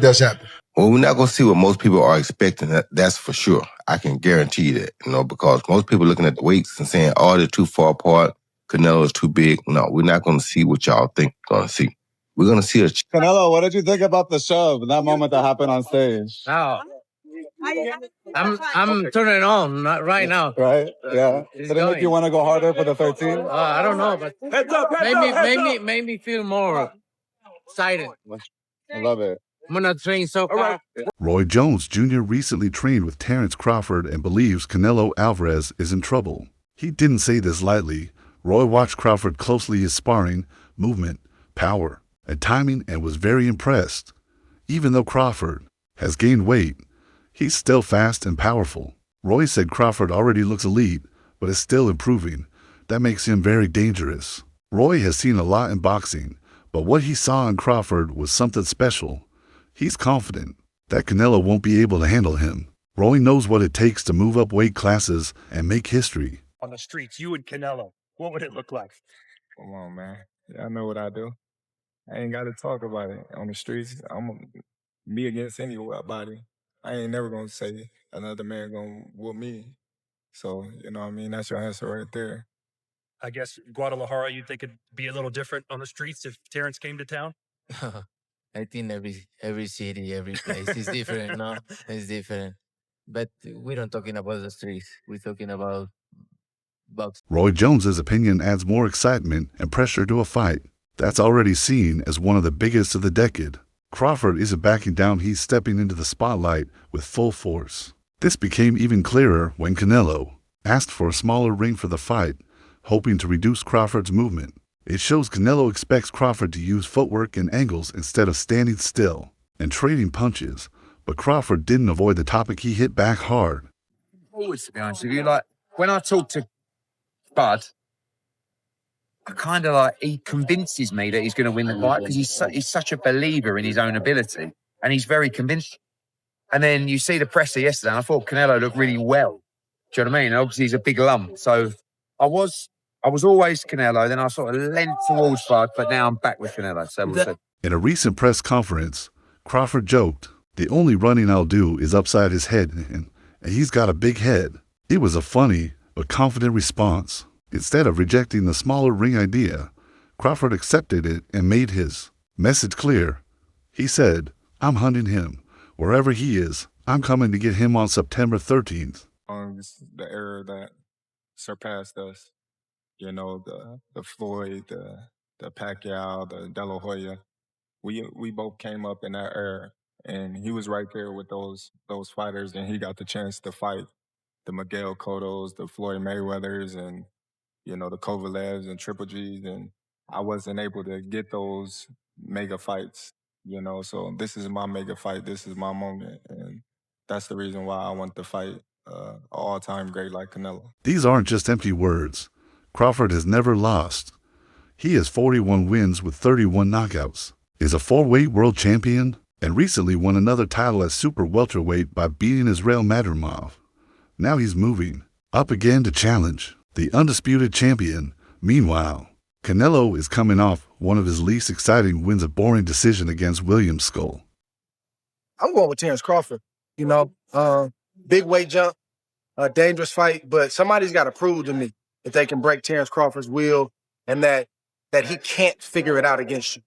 does happen. Well, we're not going to see what most people are expecting. That's for sure. I can guarantee that, because most people looking at the weights and saying, oh, they're too far apart. Canelo's too big. No, we're not going to see what y'all think we're going to see. We're going to see a... Canelo, what did you think about the shove, that moment that happened on stage? Now, I'm turning it on right now. Right? Yeah. Did it make you want to go harder for the 13? I don't know, but made me feel more excited. I love it. I'm gonna train so far. Roy Jones Jr. recently trained with Terence Crawford and believes Canelo Alvarez is in trouble. He didn't say this lightly. Roy watched Crawford closely, his sparring, movement, power, and timing, and was very impressed. Even though Crawford has gained weight, he's still fast and powerful. Roy said Crawford already looks elite, but is still improving. That makes him very dangerous. Roy has seen a lot in boxing, but what he saw in Crawford was something special. He's confident that Canelo won't be able to handle him. Roy knows what it takes to move up weight classes and make history. On the streets, you and Canelo, what would it look like? Come on, man. I know what I do. I ain't got to talk about it. On the streets, I'm me against anybody. I ain't never going to say another man going to whoop me. So, you know what I mean? That's your answer right there. I guess Guadalajara, you think it'd be a little different on the streets if Terence came to town? I think every city, every place is different, no? It's different. But we're not talking about the streets. We're talking about boxing. Roy Jones's opinion adds more excitement and pressure to a fight that's already seen as one of the biggest of the decade. Crawford isn't backing down. He's stepping into the spotlight with full force. This became even clearer when Canelo asked for a smaller ring for the fight, hoping to reduce Crawford's movement. It shows Canelo expects Crawford to use footwork and angles instead of standing still and trading punches, but Crawford didn't avoid the topic. He hit back hard. Always, to be honest with you, like when I talk to Bud, I kind of he convinces me that he's going to win the fight because he's such a believer in his own ability and he's very convinced. And then you see the presser yesterday, and I thought Canelo looked really well. Do you know what I mean? Obviously, he's a big lump, so I was always Canelo, then I sort of leant towards Bud, but now I'm back with Canelo, so we'll see. In a recent press conference, Crawford joked, "The only running I'll do is upside his head, and he's got a big head." It was a funny but confident response. Instead of rejecting the smaller ring idea, Crawford accepted it and made his message clear. He said, "I'm hunting him. Wherever he is, I'm coming to get him on September 13th. The era that surpassed us. You know, the Floyd, the Pacquiao, the De La Hoya. We both came up in that era, and he was right there with those fighters, and he got the chance to fight the Miguel Cottos, the Floyd Mayweathers, and the Kovalevs and Triple G's, and I wasn't able to get those mega fights. So this is my mega fight. This is my moment, and that's the reason why I want to fight an all-time great like Canelo." These aren't just empty words. Crawford has never lost. He has 41 wins with 31 knockouts, is a 4-weight world champion, and recently won another title at super welterweight by beating Israel Madrimov. Now he's moving up again to challenge the undisputed champion. Meanwhile, Canelo is coming off one of his least exciting wins, a boring decision against William Skull. I'm going with Terence Crawford. Big weight jump, a dangerous fight, but somebody's got to prove to me if they can break Terence Crawford's will and that he can't figure it out against you.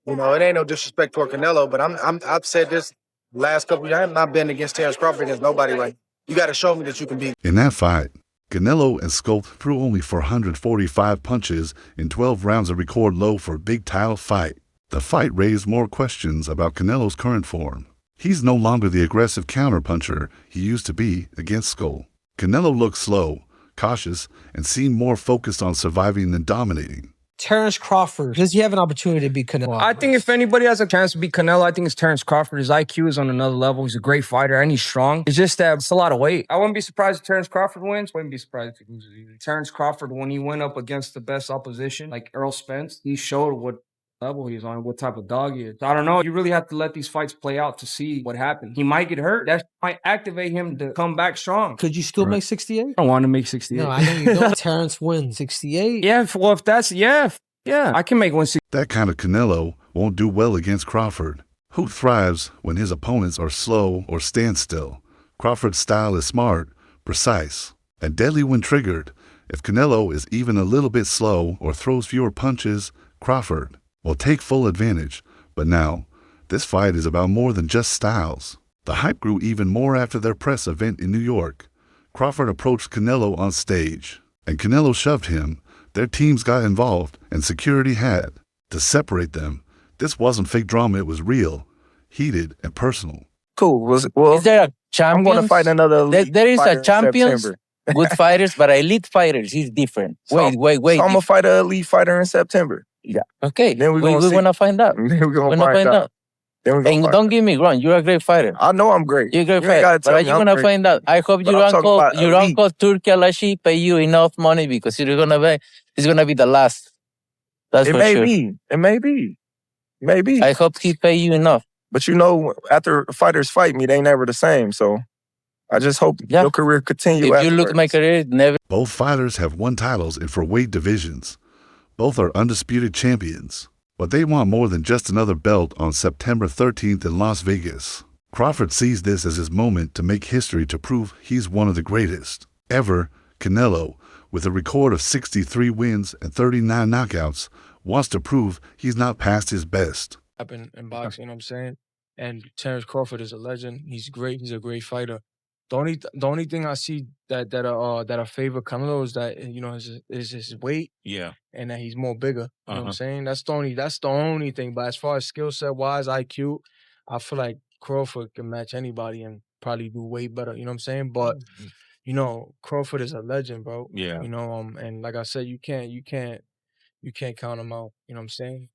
It ain't no disrespect toward Canelo, but I've said this last couple of years. I have not been against Terence Crawford against nobody right. You got to show me that you can beat. In that fight, Canelo and Skull threw only 445 punches in 12 rounds, a record low for a big title fight. The fight raised more questions about Canelo's current form. He's no longer the aggressive counterpuncher he used to be against Skull. Canelo looked slow, cautious, and seemed more focused on surviving than dominating. Terence Crawford, does he have an opportunity to beat Canelo? I think if anybody has a chance to beat Canelo, I think it's Terence Crawford. His IQ is on another level. He's a great fighter and he's strong. It's just that it's a lot of weight. I wouldn't be surprised if Terence Crawford wins. Wouldn't be surprised if he loses either. Terence Crawford, when he went up against the best opposition, like Errol Spence, he showed what level he's on, what type of dog he is. So I don't know. You really have to let these fights play out to see what happens. He might get hurt. That might activate him to come back strong. Could you still make 68? I don't want to make 68. No, I know you don't. Terence wins 68. Yeah, if that's, yeah, I can make 160. That kind of Canelo won't do well against Crawford. who thrives when his opponents are slow or stand still. Crawford's style is smart, precise, and deadly when triggered. If Canelo is even a little bit slow or throws fewer punches, Crawford will take full advantage. But now, this fight is about more than just styles. The hype grew even more after their press event in New York. Crawford approached Canelo on stage, and Canelo shoved him. Their teams got involved, and security had to separate them. This wasn't fake drama, it was real, heated, and personal. Cool. Well, Is there a champions? I'm going to fight another elite There is fighter a in champions, September. good fighters, but elite fighters is different. So- Wait. So I'm going to fight an elite fighter in September. Yeah. Okay. Then we we gonna see. want to find out. Then we're We going want to to find out. Then we And gonna don't get me wrong, you're a great fighter. I know I'm great. You're a great You ain't gotta fighter. tell But are me you I'm gonna great. find out? I hope But your I'm talking uncle, about your elite. uncle Turki Alashi pay you enough money because it's gonna be the last. That's It for may sure. be. It may be. Maybe. I hope he pay you enough. But you know, after fighters fight me, they never the same. So I just hope your career continue. If you look at my career, never. Both fighters have won titles in for weight divisions. Both are undisputed champions, but they want more than just another belt on September 13th in Las Vegas. Crawford sees this as his moment to make history to prove he's one of the greatest ever. Canelo, with a record of 63 wins and 39 knockouts, wants to prove he's not past his best. Happen in boxing, you know what I'm saying? And Terence Crawford is a legend. He's great. He's a great fighter. The only thing I see that I favor Canelo is that is his weight. Yeah. And that he's more bigger. You know what I'm saying? That's the only thing. But as far as skill set wise, IQ, I feel like Crawford can match anybody and probably do way better. You know what I'm saying? But Crawford is a legend, bro. Yeah. And like I said, you can't count him out. You know what I'm saying?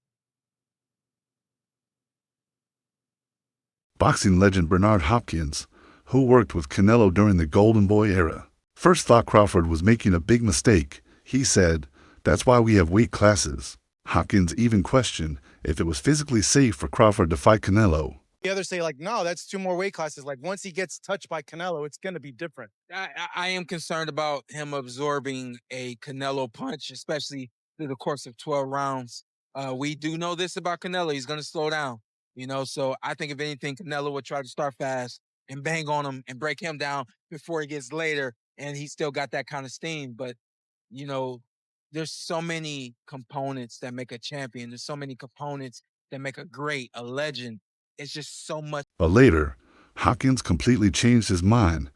Boxing legend Bernard Hopkins, who worked with Canelo during the Golden Boy era, first thought Crawford was making a big mistake. He said, "That's why we have weight classes." Hopkins even questioned if it was physically safe for Crawford to fight Canelo. The others say, like, no, that's 2 more weight classes. Like, once he gets touched by Canelo, it's going to be different. I am concerned about him absorbing a Canelo punch, especially through the course of 12 rounds. We do know this about Canelo. He's going to slow down, so I think if anything, Canelo would try to start fast and bang on him and break him down before he gets later. And he still got that kind of steam. But, there's so many components that make a champion. There's so many components that make a great, a legend. It's just so much. But later, Hopkins completely changed his mind.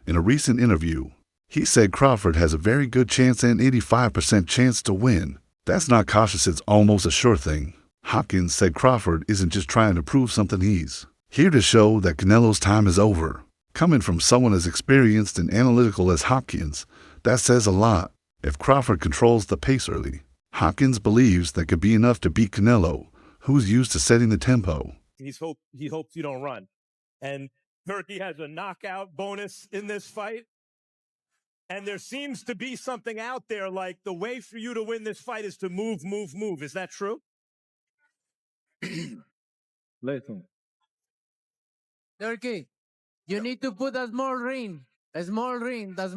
In a recent interview, he said Crawford has a very good chance and 85% chance to win. That's not cautious, it's almost a sure thing. Hopkins said Crawford isn't just trying to prove something, he's here to show that Canelo's time is over. Coming from someone as experienced and analytical as Hopkins, that says a lot. If Crawford controls the pace early, Hopkins believes that could be enough to beat Canelo, who's used to setting the tempo. He hopes you don't run. And Turki has a knockout bonus in this fight. And there seems to be something out there like the way for you to win this fight is to move. Is that true? Listen. Turki, you need to put a small ring. A small ring. That's